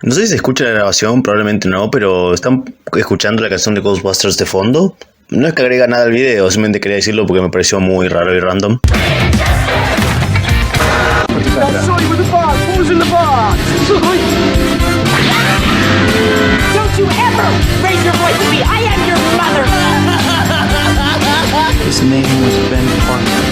No sé si se escucha la grabación, probablemente no, pero ¿están escuchando la canción de Ghostbusters de fondo? No es que agrega nada al video, simplemente quería decirlo porque me pareció muy raro y random. Don't you ever raise your voice to me! I am your mother! His name was Ben Parker.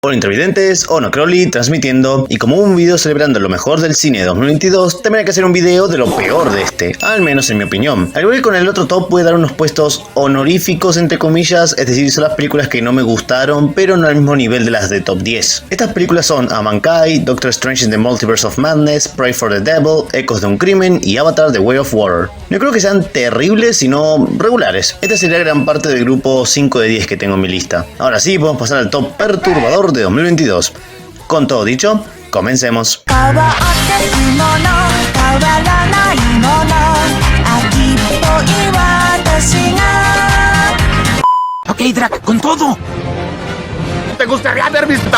Hola Intervidentes, Ono Crowley transmitiendo, y como un video celebrando lo mejor del cine 2022, también hay que hacer un video de lo peor de este, al menos en mi opinión. Al igual que con el otro top puede dar unos puestos honoríficos entre comillas, es decir, son las películas que no me gustaron, pero no al mismo nivel de las de top 10. Estas películas son A Mankind, Doctor Strange in the Multiverse of Madness, Pray for the Devil, Ecos de un Crimen y Avatar The Way of Water. No creo que sean terribles, sino regulares. Esta sería gran parte del grupo 5 de 10 que tengo en mi lista. Ahora sí, podemos pasar al top perturbador de 2022. Con todo dicho, comencemos. Ok, Drac, con todo. ¿Te gustaría haber visto?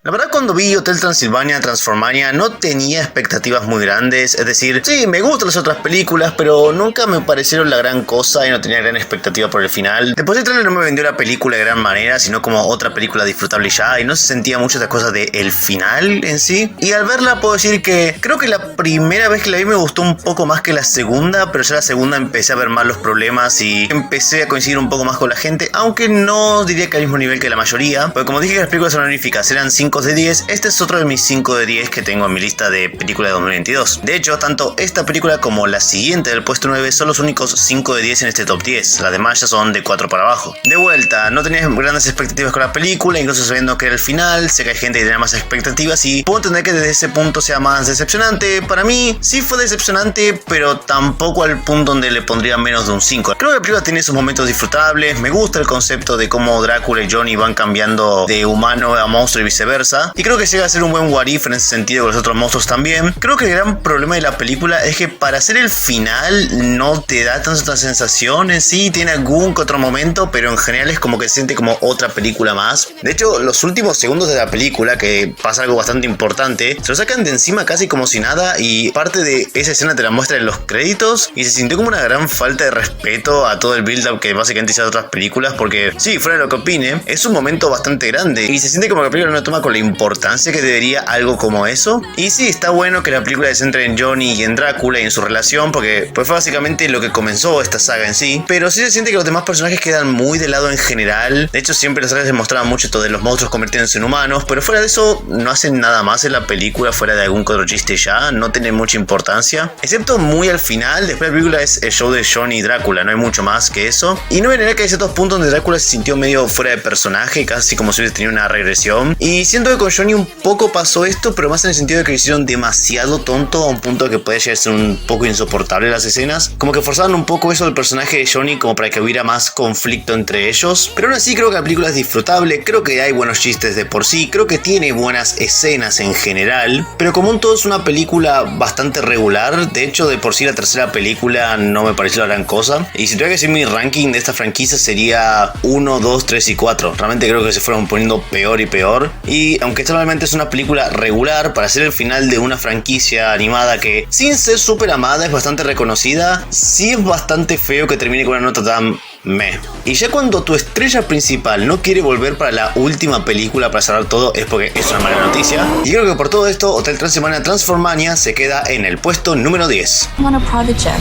La verdad, cuando vi Hotel Transilvania Transformania no tenía expectativas muy grandes, es decir, sí, me gustan las otras películas, pero nunca me parecieron la gran cosa y no tenía gran expectativa por el final. Después del trailer no me vendió la película de gran manera, sino como otra película disfrutable ya, y no se sentía muchas de las cosas del final en sí. Y al verla puedo decir que creo que la primera vez que la vi me gustó un poco más que la segunda, pero ya la segunda empecé a ver más los problemas y empecé a coincidir un poco más con la gente, aunque no diría que al mismo nivel que la mayoría, porque como dije que las películas honoríficas eran 5 de 10, este es otro de mis 5 de 10 que tengo en mi lista de películas de 2022. De hecho, tanto esta película como la siguiente del puesto 9 son los únicos 5 de 10 en este top 10, las demás ya son de 4 para abajo. De vuelta, no tenía grandes expectativas con la película, incluso sabiendo que era el final, sé que hay gente que tenía más expectativas y puedo entender que desde ese punto sea más decepcionante. Para mí sí fue decepcionante, pero tampoco al punto donde le pondría menos de un 5. Creo que la película tiene sus momentos disfrutables, me gusta el concepto de cómo Drácula y Johnny van cambiando de humano a monstruo y viceversa, y creo que llega a ser un buen what if en ese sentido con los otros monstruos también. Creo que el gran problema de la película es que para hacer el final no te da tanta sensación en sí, tiene algún que otro momento, pero en general es como que se siente como otra película más. De hecho, los últimos segundos de la película, que pasa algo bastante importante, se lo sacan de encima casi como si nada, y parte de esa escena te la muestra en los créditos, y se sintió como una gran falta de respeto a todo el build-up que básicamente hizo otras películas, porque sí, fuera de lo que opine, es un momento bastante grande, y se siente como que la película no toma con la importancia que debería algo como eso. Y sí, está bueno que la película se centre en Johnny y en Drácula y en su relación, porque pues fue básicamente lo que comenzó esta saga en sí, pero sí se siente que los demás personajes quedan muy de lado en general. De hecho, siempre las sagas se mostraban mucho esto de los monstruos convirtiéndose en humanos, pero fuera de eso no hacen nada más en la película, fuera de algún otro chiste ya, no tiene mucha importancia, excepto muy al final. Después la película es el show de Johnny y Drácula, no hay mucho más que eso, y no me negar que hay ciertos puntos donde Drácula se sintió medio fuera de personaje, casi como si hubiese tenido una regresión, y siento que con Johnny un poco pasó esto, pero más en el sentido de que lo hicieron demasiado tonto a un punto de que puede llegar a ser un poco insoportable las escenas, como que forzaban un poco eso del personaje de Johnny como para que hubiera más conflicto entre ellos, pero aún así creo que la película es disfrutable, creo que hay buenos chistes de por sí, creo que tiene buenas escenas en general, pero como un todo es una película bastante regular. De hecho, de por sí la tercera película no me pareció la gran cosa, y si tuviera que decir mi ranking de esta franquicia sería 1, 2, 3 y 4, realmente creo que se fueron poniendo peor y peor. Y aunque esta normalmente es una película regular, para ser el final de una franquicia animada que sin ser súper amada es bastante reconocida, sí es bastante feo que termine con una nota tan meh. Y ya cuando tu estrella principal no quiere volver para la última película para cerrar todo, es porque es una mala noticia. Y creo que por todo esto, Hotel Transilvania Transformania se queda en el puesto número 10. On a project.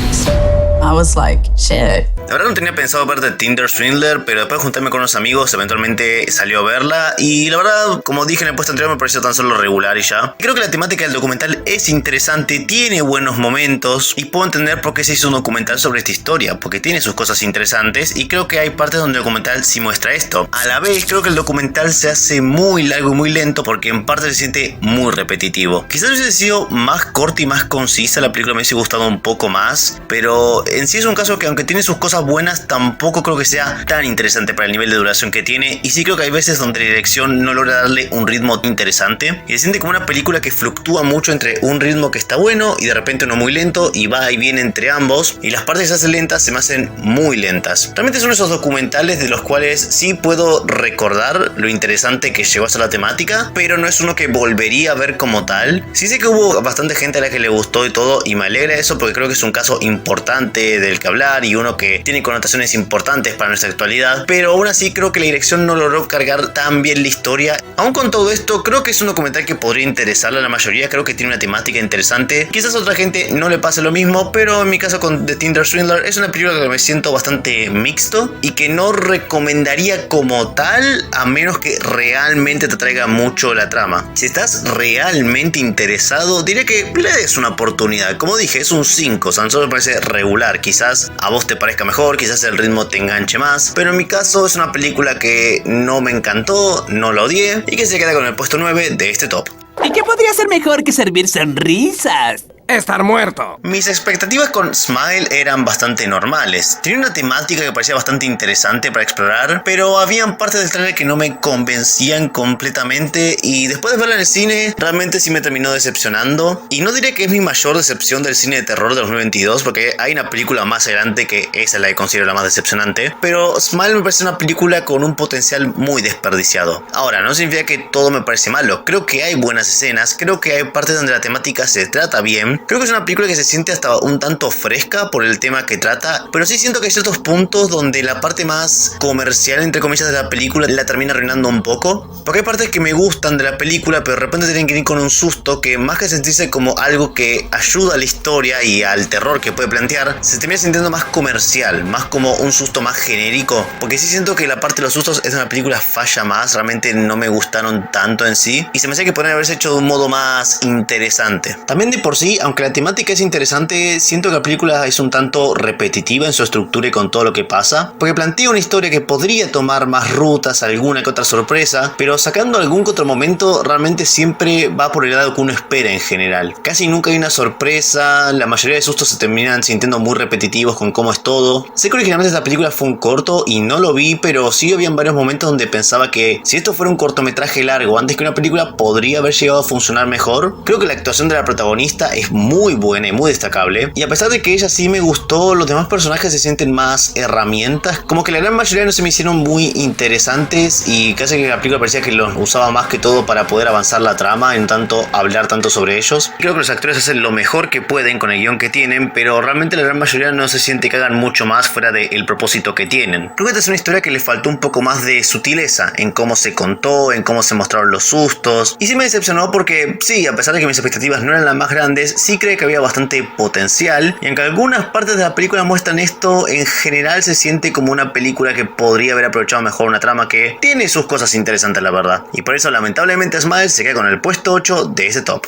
I was like, shit. La verdad no tenía pensado ver The Tinder Swindler, pero después de juntarme con unos amigos eventualmente salió a verla, y la verdad, como dije en el puesto anterior, me pareció tan solo regular y ya. Creo que la temática del documental es interesante, tiene buenos momentos, y puedo entender por qué se hizo un documental sobre esta historia, porque tiene sus cosas interesantes, y creo que hay partes donde el documental sí muestra esto. A la vez creo que el documental se hace muy largo y muy lento, porque en parte se siente muy repetitivo. Quizás hubiese sido más corta y más concisa, la película me hubiese gustado un poco más, pero en sí es un caso que aunque tiene sus cosas cosas buenas, tampoco creo que sea tan interesante para el nivel de duración que tiene, y sí creo que hay veces donde la dirección no logra darle un ritmo interesante y se siente como una película que fluctúa mucho entre un ritmo que está bueno y de repente uno muy lento y va y viene entre ambos, y las partes que se hacen lentas se me hacen muy lentas. Realmente son esos documentales de los cuales sí puedo recordar lo interesante que llegó a ser la temática, pero no es uno que volvería a ver como tal. Sí sé que hubo bastante gente a la que le gustó y todo, y me alegra eso porque creo que es un caso importante del que hablar y uno que tiene connotaciones importantes para nuestra actualidad, pero aún así creo que la dirección no logró cargar tan bien la historia. Aún con todo esto, creo que es un documental que podría interesarle a la mayoría, creo que tiene una temática interesante. Quizás a otra gente no le pase lo mismo, pero en mi caso con The Tinder Swindler es una película que me siento bastante mixto y que no recomendaría como tal, a menos que realmente te atraiga mucho la trama. Si estás realmente interesado, diré que le des una oportunidad. Como dije, es un 5, San Solo me parece regular. Quizás a vos te parezca mejor, quizás el ritmo te enganche más, pero en mi caso es una película que no me encantó, no la odié y que se queda con el puesto 9 de este top. ¿Y qué podría ser mejor que servir sonrisas? Estar muerto. Mis expectativas con Smile eran bastante normales. Tenía una temática que parecía bastante interesante para explorar, pero habían partes del trailer que no me convencían completamente y después de verla en el cine, realmente sí me terminó decepcionando. Y no diré que es mi mayor decepción del cine de terror de 2022, porque hay una película más adelante que esa es la que considero la más decepcionante, pero Smile me parece una película con un potencial muy desperdiciado. Ahora, no significa que todo me parece malo. Creo que hay buenas escenas, creo que hay partes donde la temática se trata bien. Creo que es una película que se siente hasta un tanto fresca por el tema que trata, pero sí siento que hay ciertos puntos donde la parte más comercial, entre comillas, de la película la termina arruinando un poco. Porque hay partes que me gustan de la película, pero de repente tienen que ir con un susto que, más que sentirse como algo que ayuda a la historia y al terror que puede plantear, se termina sintiendo más comercial, más como un susto más genérico. Porque sí siento que la parte de los sustos es una película falla más, realmente no me gustaron tanto en sí, y se me hace que podrían haberse hecho de un modo más interesante. También de por sí, aunque la temática es interesante, siento que la película es un tanto repetitiva en su estructura y con todo lo que pasa, porque plantea una historia que podría tomar más rutas, alguna que otra sorpresa, pero sacando algún que otro momento, realmente siempre va por el lado que uno espera en general. Casi nunca hay una sorpresa, la mayoría de sustos se terminan sintiendo muy repetitivos con cómo es todo. Sé que originalmente esta película fue un corto y no lo vi, pero sí habían varios momentos donde pensaba que si esto fuera un cortometraje largo antes que una película, podría haber llegado a funcionar mejor. Creo que la actuación de la protagonista es muy buena y muy destacable, y a pesar de que ella sí me gustó, los demás personajes se sienten más herramientas, como que la gran mayoría no se me hicieron muy interesantes y casi que la película parecía que los usaba más que todo para poder avanzar la trama y no tanto hablar tanto sobre ellos. Creo que los actores hacen lo mejor que pueden con el guión que tienen, pero realmente la gran mayoría no se siente que hagan mucho más fuera del propósito que tienen. Creo que esta es una historia que le faltó un poco más de sutileza en cómo se contó, en cómo se mostraron los sustos, y sí me decepcionó porque sí, a pesar de que mis expectativas no eran las más grandes, sí creo que había bastante potencial, y aunque algunas partes de la película muestran esto, en general se siente como una película que podría haber aprovechado mejor una trama que tiene sus cosas interesantes, la verdad, y por eso lamentablemente Smile se queda con el puesto 8 de ese top.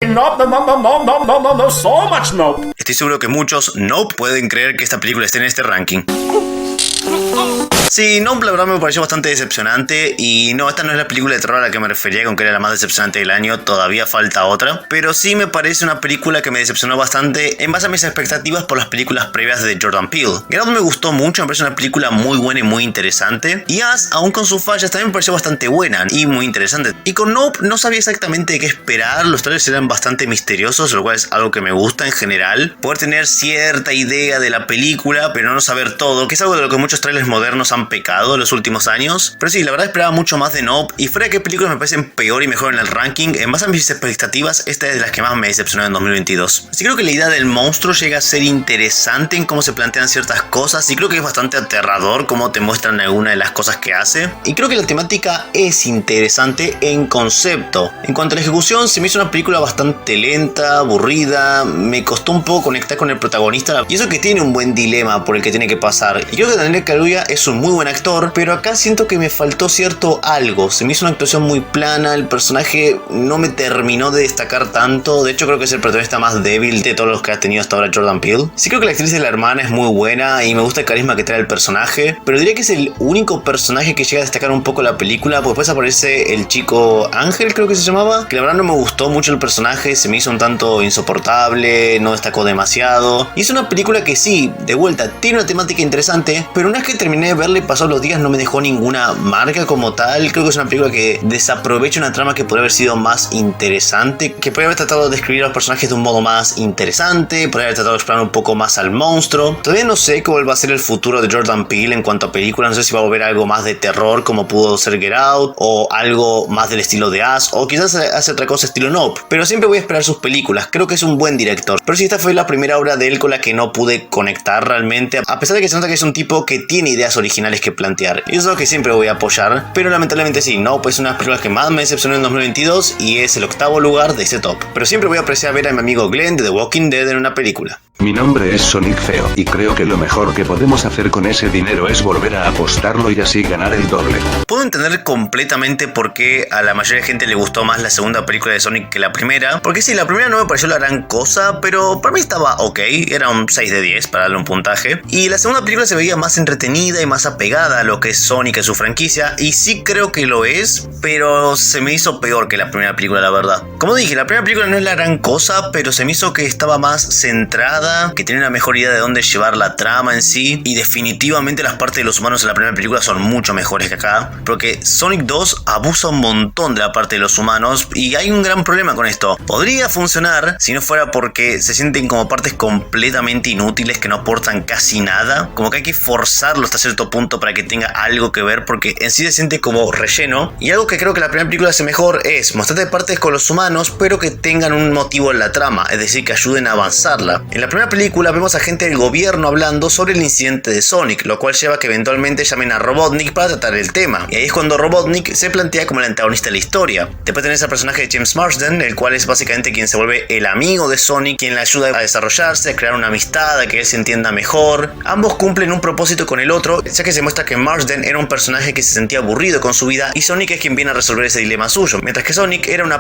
No, so much nope. Estoy seguro que muchos no pueden creer que esta película esté en este ranking. Sí, no, la verdad me pareció bastante decepcionante y no, esta no es la película de terror a la que me refería con que era la más decepcionante del año, todavía falta otra, pero sí me parece una película que me decepcionó bastante en base a mis expectativas por las películas previas de Jordan Peele. Get Out me gustó mucho, me parece una película muy buena y muy interesante, y Us, aún con sus fallas, también me pareció bastante buena y muy interesante. Y con Nope no sabía exactamente qué esperar, los trailers eran bastante misteriosos, lo cual es algo que me gusta en general, poder tener cierta idea de la película pero no saber todo, que es algo de lo que muchos trailers modernos han pecado en los últimos años. Pero sí, la verdad esperaba mucho más de Nope, y fuera de qué películas me parecen peor y mejor en el ranking, en base a mis expectativas, esta es de las que más me decepcionó en 2022. Así creo que la idea del monstruo llega a ser interesante en cómo se plantean ciertas cosas, y creo que es bastante aterrador cómo te muestran alguna de las cosas que hace, y creo que la temática es interesante en concepto. En cuanto a la ejecución, se me hizo una película bastante lenta, aburrida, me costó un poco conectar con el protagonista, y eso que tiene un buen dilema por el que tiene que pasar, y creo que tendría Daniel Kaluuya es un muy buen actor, pero acá siento que me faltó cierto algo. Se me hizo una actuación muy plana, el personaje no me terminó de destacar tanto. De hecho, creo que es el protagonista más débil de todos los que ha tenido hasta ahora Jordan Peele. Sí, creo que la actriz de la hermana es muy buena y me gusta el carisma que trae el personaje, pero diría que es el único personaje que llega a destacar un poco la película, porque después aparece el chico Ángel, creo que se llamaba, que la verdad no me gustó mucho el personaje, se me hizo un tanto insoportable, no destacó demasiado. Y es una película que sí, de vuelta, tiene una temática interesante, pero una vez que terminé de verla y pasados los días no me dejó ninguna marca como tal. Creo que es una película que desaprovecha una trama que podría haber sido más interesante, que podría haber tratado de describir a los personajes de un modo más interesante, podría haber tratado de explorar un poco más al monstruo. Todavía no sé cuál va a ser el futuro de Jordan Peele en cuanto a películas, no sé si va a volver a algo más de terror como pudo ser Get Out, o algo más del estilo de Us, o quizás hace otra cosa estilo Nope, pero siempre voy a esperar sus películas. Creo que es un buen director, pero sí, esta fue la primera obra de él con la que no pude conectar realmente, a pesar de que se nota que es un tipo que tiene ideas originales que plantear, y eso es lo que siempre voy a apoyar, pero lamentablemente sí, Nope es una de las películas que más me decepcionó en 2022 y es el octavo lugar de ese top, pero siempre voy a apreciar ver a mi amigo Glenn de The Walking Dead en una película. Mi nombre es Sonic Feo, y creo que lo mejor que podemos hacer con ese dinero es volver a apostarlo y así ganar el doble. Puedo entender completamente por qué a la mayoría de gente le gustó más la segunda película de Sonic que la primera, porque sí, la primera no me pareció la gran cosa, pero para mí estaba ok, era un 6 de 10 para darle un puntaje, y la segunda película se veía más entretenida y más apegada a lo que es Sonic en su franquicia, y sí creo que lo es, pero se me hizo peor que la primera película, la verdad. Como dije, la primera película no es la gran cosa, pero se me hizo que estaba más centrada, que tenía una mejor idea de dónde llevar la trama en sí, y definitivamente las partes de los humanos en la primera película son mucho mejores que acá, porque Sonic 2 abusa un montón de la parte de los humanos y hay un gran problema con esto. Podría funcionar si no fuera porque se sienten como partes completamente inútiles que no aportan casi nada, como que hay que forzarlo hasta cierto punto para que tenga algo que ver, porque en sí se siente como relleno. Y algo que creo que la primera película hace mejor es mostrarte partes con los humanos pero que tengan un motivo en la trama, es decir, que ayuden a avanzarla. En la primera película vemos a gente del gobierno hablando sobre el incidente de Sonic, lo cual lleva a que eventualmente llamen a Robotnik para tratar el tema, y ahí es cuando Robotnik se plantea como el antagonista de la historia. Después tenés al personaje de James Marsden, el cual es básicamente quien se vuelve el amigo de Sonic, quien le ayuda a desarrollarse, a crear una amistad, a que él se entienda mejor. Ambos cumplen un propósito con el otro, ya que se muestra que Marsden era un personaje que se sentía aburrido con su vida y Sonic es quien viene a resolver ese dilema suyo, mientras que Sonic era un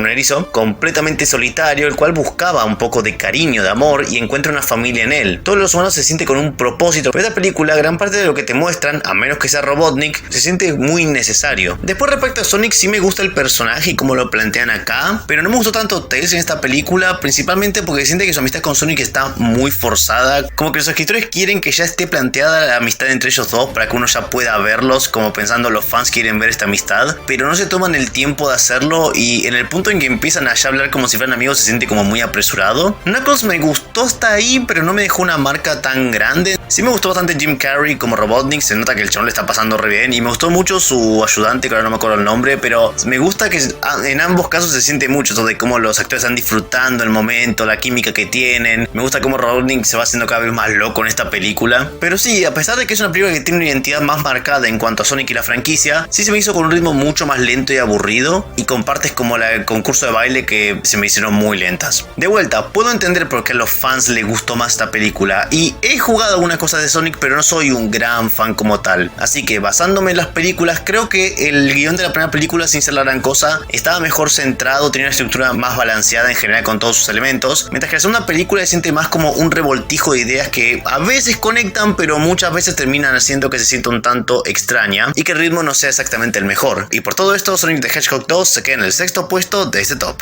erizo completamente solitario, el cual buscaba un poco de cariño, de amor, y encuentra una familia en él. Todos los humanos se sienten con un propósito, pero esta película, gran parte de lo que te muestran, a menos que sea Robotnik, se siente muy innecesario. Después, respecto a Sonic, sí me gusta el personaje y cómo lo plantean acá, pero no me gustó tanto Tails en esta película, principalmente porque siente que su amistad con Sonic está muy forzada, como que los escritores quieren que ya esté planteada la amistad entre ellos dos para que uno ya pueda verlos, como pensando los fans quieren ver esta amistad, pero no se toman el tiempo de hacerlo, y en el punto en que empiezan a ya hablar como si fueran amigos se siente como muy apresurado. Knuckles me gustó hasta ahí, pero no me dejó una marca tan grande. Sí me gustó bastante Jim Carrey como Robotnik, se nota que el chabón le está pasando re bien, y me gustó mucho su ayudante, que ahora no me acuerdo el nombre, pero me gusta que en ambos casos se siente mucho eso de cómo los actores están disfrutando el momento, la química que tienen. Me gusta cómo Robotnik se va haciendo cada vez más loco en esta película, pero sí, a pesar de que es una película que tiene una identidad más marcada en cuanto a Sonic y la franquicia, sí se me hizo con un ritmo mucho más lento y aburrido, y con partes como el concurso de baile que se me hicieron muy lentas. De vuelta, puedo entender por qué a los fans les gustó más esta película, y he jugado algunas cosas de Sonic, pero no soy un gran fan como tal, así que basándome en las películas, creo que el guión de la primera película, sin ser la gran cosa, estaba mejor centrado, tenía una estructura más balanceada en general con todos sus elementos, mientras que la segunda película se siente más como un revoltijo de ideas que a veces conectan, pero muchas veces terminan haciendo que se sienta un tanto extraña y que el ritmo no sea exactamente el mejor. Y por todo esto, Sonic the Hedgehog 2 se queda en el sexto puesto de este top.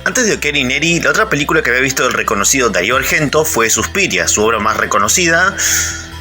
Antes de Ocarina Neri, la otra película que había visto del reconocido Darío Argento fue Suspiria, su obra más reconocida,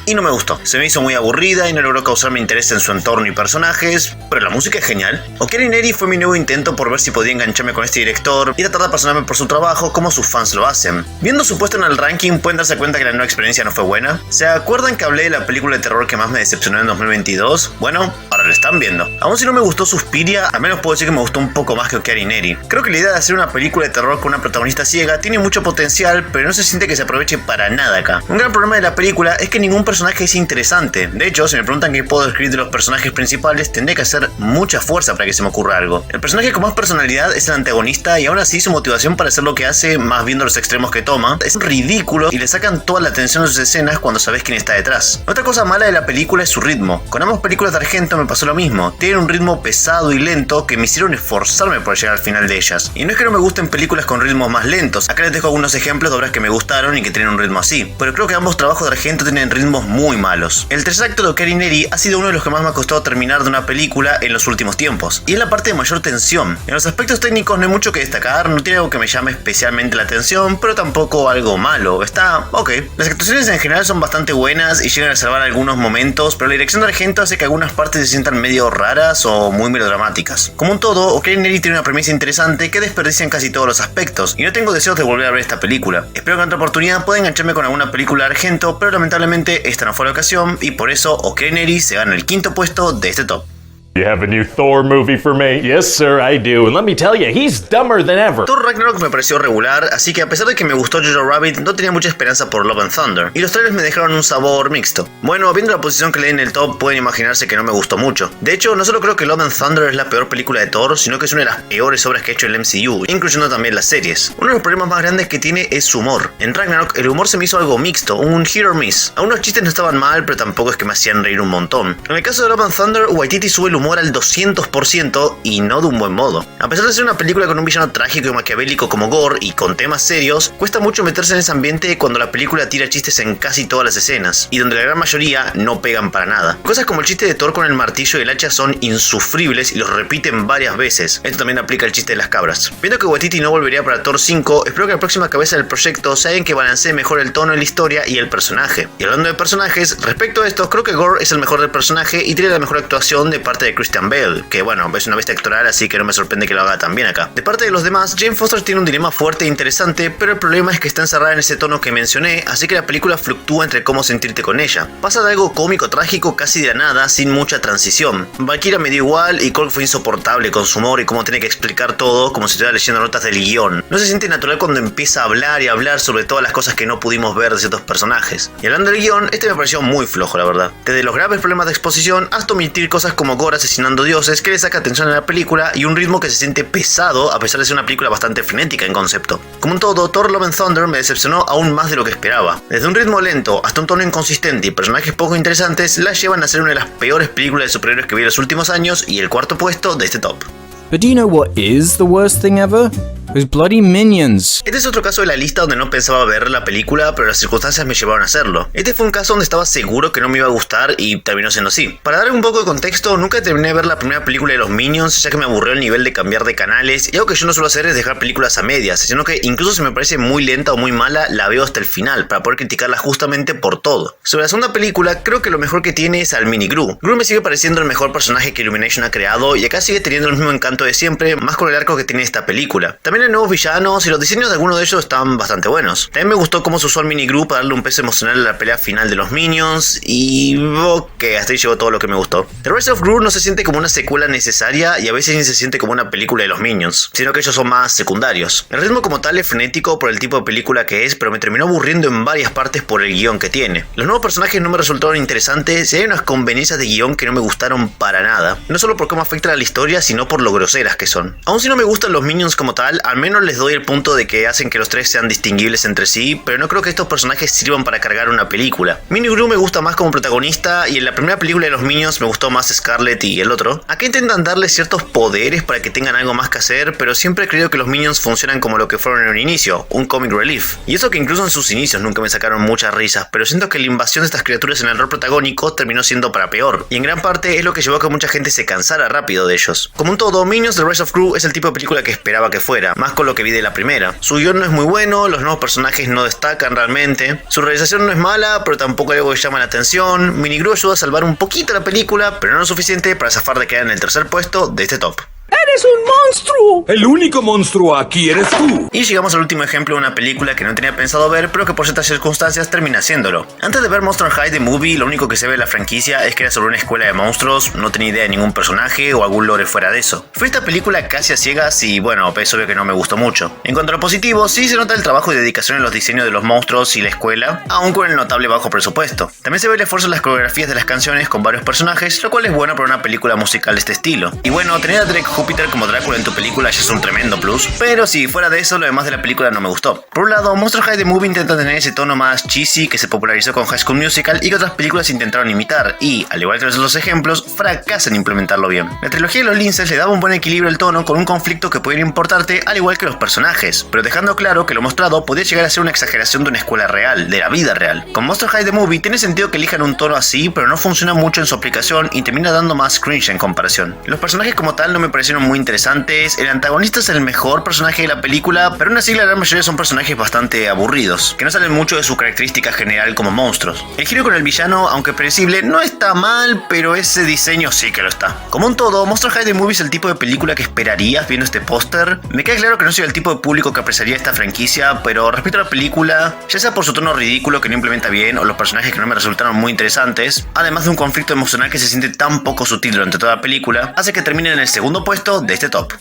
y no me gustó. Se me hizo muy aburrida y no logró causarme interés en su entorno y personajes, pero la música es genial. Ocarina Neri fue mi nuevo intento por ver si podía engancharme con este director y tratar de apasionarme por su trabajo como sus fans lo hacen. Viendo su puesto en el ranking, pueden darse cuenta que la nueva experiencia no fue buena. ¿Se acuerdan que hablé de la película de terror que más me decepcionó en 2022? Bueno, ahora lo están viendo. Aún si no me gustó Suspiria, al menos puedo decir que me gustó un poco más que Ocarina Neri. Creo que la idea de hacer una película de terror con una protagonista ciega tiene mucho potencial, pero no se siente que se aproveche para nada acá. Un gran problema de la película es que ningún personaje es interesante. De hecho, si me preguntan qué puedo describir de los personajes principales, tendré que hacer mucha fuerza para que se me ocurra algo. El personaje con más personalidad es el antagonista y aún así su motivación para hacer lo que hace, más viendo los extremos que toma, es ridículo y le sacan toda la atención a sus escenas cuando sabes quién está detrás. Otra cosa mala de la película es su ritmo. Con ambas películas de Argento me pasó lo mismo. Tienen un ritmo pesado y lento que me hicieron esforzarme por llegar al final de ellas. Y no es que no me gusten películas con ritmos más lentos. Acá les dejo algunos ejemplos de obras que me gustaron y que tienen un ritmo así. Pero creo que ambos trabajos de Argento tienen ritmos muy malos. El tercer acto de Occhiali Neri ha sido uno de los que más me ha costado terminar de una película en los últimos tiempos. Y es la parte de mayor tensión. En los aspectos técnicos no hay mucho que destacar, no tiene algo que me llame especialmente la atención, pero tampoco algo malo. Está ok. Las actuaciones en general son bastante buenas y llegan a salvar algunos momentos, pero la dirección de Argento hace que algunas partes se sientan medio raras o muy melodramáticas. Como un todo, Occhiali Neri tiene una premisa interesante que desperdicia en casi todos los aspectos, y no tengo deseos de volver a ver esta película. Espero que en otra oportunidad pueda engancharme con alguna película de Argento, pero lamentablemente esta no fue la ocasión, y por eso Occhiali Neri se gana el quinto puesto de este top. You have a new Thor movie for me? Yes, sir, I do. And let me tell you, he's dumber than ever. Thor Ragnarok me pareció regular, así que a pesar de que me gustó Jojo Rabbit, no tenía mucha esperanza por Love and Thunder, y los trailers me dejaron un sabor mixto. Bueno, viendo la posición que le di en el top, pueden imaginarse que no me gustó mucho. De hecho, no solo creo que Love and Thunder es la peor película de Thor, sino que es una de las peores obras que ha hecho el MCU, incluyendo también las series. Uno de los problemas más grandes que tiene es su humor. En Ragnarok, el humor se me hizo algo mixto, un hit or miss. Algunos chistes no estaban mal, pero tampoco es que me hacían reír un montón. En el caso de Love and Thunder, Waititi sube el humor al 200% y no de un buen modo. A pesar de ser una película con un villano trágico y maquiavélico como Gore y con temas serios, cuesta mucho meterse en ese ambiente cuando la película tira chistes en casi todas las escenas, y donde la gran mayoría no pegan para nada. Cosas como el chiste de Thor con el martillo y el hacha son insufribles y los repiten varias veces. Esto también aplica el chiste de las cabras. Viendo que Waititi no volvería para Thor 5, espero que la próxima cabeza del proyecto sea alguien que balancee mejor el tono de la historia y el personaje. Y hablando de personajes, respecto a esto, creo que Gore es el mejor del personaje y tiene la mejor actuación de parte de Christian Bale, que bueno, es una bestia actoral, así que no me sorprende que lo haga tan bien acá. De parte de los demás, Jane Foster tiene un dilema fuerte e interesante, pero el problema es que está encerrada en ese tono que mencioné, así que la película fluctúa entre cómo sentirte con ella. Pasa de algo cómico trágico casi de la nada, sin mucha transición. Valkyria me dio igual y Cole fue insoportable con su humor y cómo tiene que explicar todo como si estuviera leyendo notas del guión. No se siente natural cuando empieza a hablar y a hablar sobre todas las cosas que no pudimos ver de ciertos personajes. Y hablando del guión, este me pareció muy flojo, la verdad. Desde los graves problemas de exposición hasta omitir cosas como Gore asesinando dioses que le saca atención a la película y un ritmo que se siente pesado a pesar de ser una película bastante frenética en concepto. Como un todo, Thor Love and Thunder me decepcionó aún más de lo que esperaba. Desde un ritmo lento hasta un tono inconsistente y personajes poco interesantes la llevan a ser una de las peores películas de superhéroes que vi en los últimos años y el cuarto puesto de este top. But do you know what is the worst thing ever? Those bloody minions. Este es otro caso de la lista donde no pensaba ver la película, pero las circunstancias me llevaron a hacerlo. Este fue un caso donde estaba seguro que no me iba a gustar y terminó siendo así. Para darle un poco de contexto, nunca terminé de ver la primera película de los Minions, ya que me aburrió el nivel de cambiar de canales, y algo que yo no suelo hacer es dejar películas a medias, sino que incluso si me parece muy lenta o muy mala, la veo hasta el final, para poder criticarla justamente por todo. Sobre la segunda película, creo que lo mejor que tiene es al Mini Gru. Gru me sigue pareciendo el mejor personaje que Illumination ha creado, y acá sigue teniendo el mismo encanto de siempre, más con el arco que tiene esta película. También hay nuevos villanos y los diseños de algunos de ellos están bastante buenos. También me gustó cómo se usó al Mini Gru para darle un peso emocional a la pelea final de los Minions y ok, hasta ahí llegó todo lo que me gustó. The Rise of Gru no se siente como una secuela necesaria y a veces ni se siente como una película de los Minions, sino que ellos son más secundarios. El ritmo como tal es frenético por el tipo de película que es, pero me terminó aburriendo en varias partes por el guión que tiene. Los nuevos personajes no me resultaron interesantes y hay unas conveniencias de guión que no me gustaron para nada. No solo por cómo afectan a la historia, sino por lo groseras que son. Aun si no me gustan los Minions como tal, al menos les doy el punto de que hacen que los tres sean distinguibles entre sí, pero no creo que estos personajes sirvan para cargar una película. Mini Gru me gusta más como protagonista y en la primera película de los Minions me gustó más Scarlet y el otro. Acá intentan darle ciertos poderes para que tengan algo más que hacer, pero siempre he creído que los Minions funcionan como lo que fueron en un inicio, un comic relief. Y eso que incluso en sus inicios nunca me sacaron muchas risas, pero siento que la invasión de estas criaturas en el rol protagónico terminó siendo para peor, y en gran parte es lo que llevó a que mucha gente se cansara rápido de ellos. Como un todo, Minions The Rise of Gru es el tipo de película que esperaba que fuera, más con lo que vi de la primera. Su guión no es muy bueno, los nuevos personajes no destacan realmente, su realización no es mala, pero tampoco hay algo que llama la atención. Mini Gru ayuda a salvar un poquito la película, pero no lo suficiente para zafar de quedar en el tercer puesto de este top. And ¡Eres un monstruo! El único monstruo aquí eres tú. Y llegamos al último ejemplo de una película que no tenía pensado ver, pero que por ciertas circunstancias termina haciéndolo. Antes de ver Monster High The Movie, lo único que se ve de la franquicia es que era sobre una escuela de monstruos, no tenía idea de ningún personaje o algún lore fuera de eso. Fue esta película casi a ciegas y bueno, es obvio que no me gustó mucho. En cuanto a lo positivo, sí se nota el trabajo y dedicación en los diseños de los monstruos y la escuela, aun con el notable bajo presupuesto. También se ve el esfuerzo en las coreografías de las canciones con varios personajes, lo cual es bueno para una película musical de este estilo. Y bueno, tener a Drake Júpiter como Drácula en tu película ya es un tremendo plus, pero sí, fuera de eso, lo demás de la película no me gustó. Por un lado, Monster High The Movie intenta tener ese tono más cheesy que se popularizó con High School Musical y que otras películas intentaron imitar, y, al igual que los otros ejemplos, fracasan en implementarlo bien. La trilogía de los Linces le daba un buen equilibrio al tono con un conflicto que pudiera importarte, al igual que los personajes, pero dejando claro que lo mostrado podía llegar a ser una exageración de una escuela real, de la vida real. Con Monster High The Movie tiene sentido que elijan un tono así, pero no funciona mucho en su aplicación y termina dando más cringe en comparación. Los personajes como tal no me parecieron muy interesantes, el antagonista es el mejor personaje de la película, pero aún así la gran mayoría son personajes bastante aburridos, que no salen mucho de su característica general como monstruos. El giro con el villano, aunque predecible, no está mal, pero ese diseño sí que lo está. Como un todo, Monster High The Movie es el tipo de película que esperarías viendo este póster. Me queda claro que no soy el tipo de público que apreciaría esta franquicia, pero respecto a la película, ya sea por su tono ridículo que no implementa bien o los personajes que no me resultaron muy interesantes, además de un conflicto emocional que se siente tan poco sutil durante toda la película, hace que termine en el segundo puesto de este top.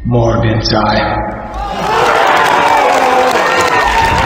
Morbid time.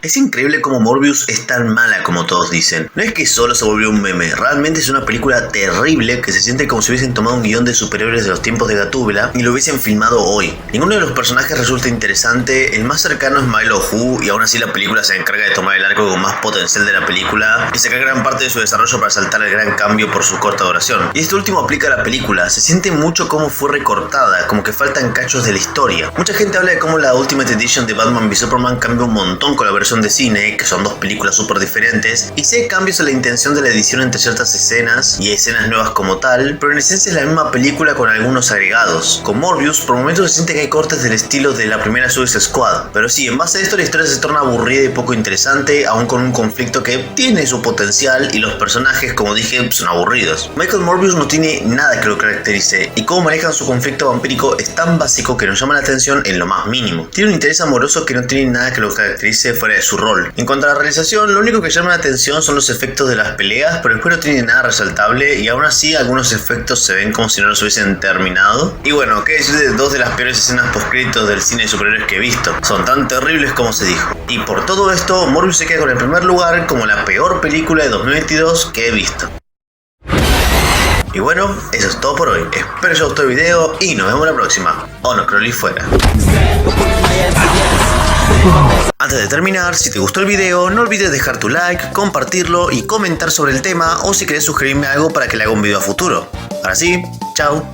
Es increíble cómo Morbius es tan mala como todos dicen. No es que solo se volvió un meme, realmente es una película terrible que se siente como si hubiesen tomado un guión de superhéroes de los tiempos de Gatúbela y lo hubiesen filmado hoy. Ninguno de los personajes resulta interesante, el más cercano es Milo Hu y aún así la película se encarga de tomar el arco con más potencial de la película y sacar gran parte de su desarrollo para saltar el gran cambio por su corta duración. Y este último aplica a la película, se siente mucho como fue recortada, como que faltan cachos de la historia. Mucha gente habla de cómo la Ultimate Edition de Batman v Superman cambia un montón con la versión de cine, que son dos películas súper diferentes, y sí hay cambios en la intención de la edición entre ciertas escenas y escenas nuevas como tal, pero en esencia es la misma película con algunos agregados. Con Morbius, por momentos se siente que hay cortes del estilo de la primera Suicide Squad, pero sí, en base a esto la historia se torna aburrida y poco interesante, aún con un conflicto que tiene su potencial y los personajes, como dije, son aburridos. Michael Morbius no tiene nada que lo caracterice, y cómo manejan su conflicto vampírico es tan básico que nos llama la atención en lo más mínimo. Tiene un interés amoroso que no tiene nada que lo caracterice fuera de su rol. En cuanto a la realización, lo único que llama la atención son los efectos de las peleas, pero después no tiene nada resaltable y aún así algunos efectos se ven como si no los hubiesen terminado. Y bueno, qué decir de dos de las peores escenas postcréditos del cine de superhéroes que he visto. Son tan terribles como se dijo. Y por todo esto, Morbius se queda con el primer lugar como la peor película de 2022 que he visto. Y bueno, eso es todo por hoy. Espero que os haya gustado el video y nos vemos la próxima. Ono Crowley fuera. Antes de terminar, si te gustó el video, no olvides dejar tu like, compartirlo y comentar sobre el tema o si querés sugerirme algo para que le haga un video a futuro. Ahora sí, chao.